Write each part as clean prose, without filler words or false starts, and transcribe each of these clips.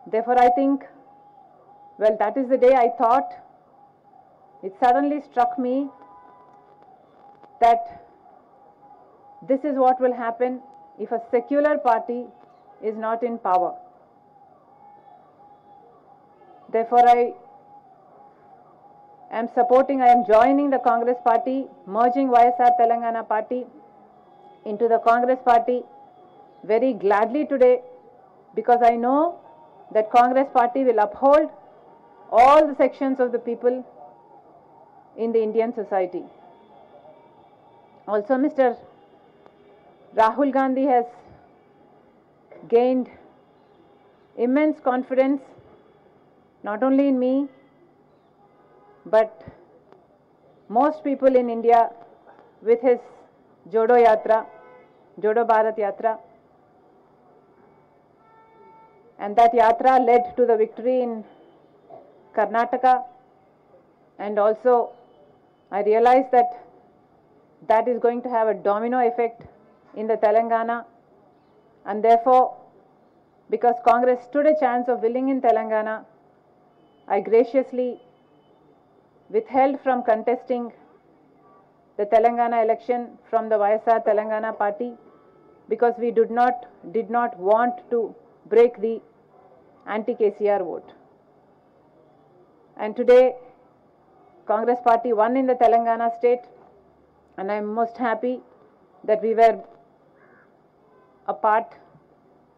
Therefore, I think, well, that is the day I thought, it suddenly struck me that this is what will happen if a secular party is not in power. Therefore, I am joining the Congress party, merging YSR Telangana party into the Congress party very gladly today, because I know that Congress party will uphold all the sections of the people in the Indian society. Also, Mr. Rahul Gandhi has gained immense confidence not only in me, but most people in India with his Jodo Yatra, Jodo Bharat Yatra. And that yatra led to the victory in Karnataka, and also I realized that that is going to have a domino effect in the Telangana, and therefore, because Congress stood a chance of winning in Telangana, I graciously withheld from contesting the Telangana election from the YSR Telangana party, because we did not want to break the anti-KCR vote. And today, Congress party won in the Telangana state, and I am most happy that we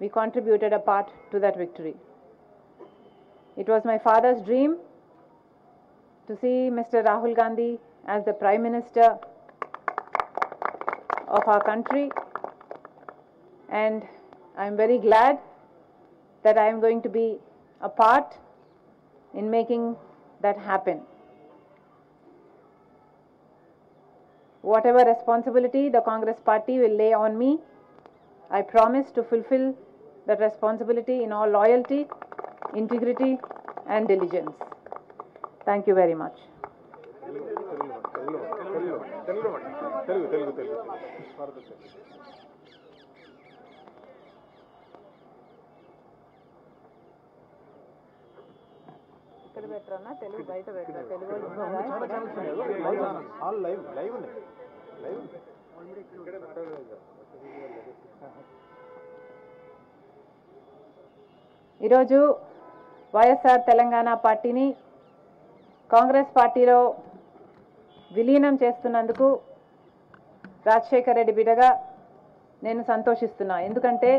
contributed a part to that victory. It was my father's dream to see Mr. Rahul Gandhi as the Prime Minister of our country, and I am very glad that I am going to be a part in making that happen. Whatever responsibility the Congress party will lay on me, I promise to fulfill that responsibility in all loyalty, integrity and diligence. Thank you very much. ఈరోజు వైఎస్ఆర్ తెలంగాణ పార్టీని కాంగ్రెస్ పార్టీలో విలీనం చేస్తున్నందుకు రాజశేఖర్ రెడ్డి బిడ్డగా నేను సంతోషిస్తున్నా. ఎందుకంటే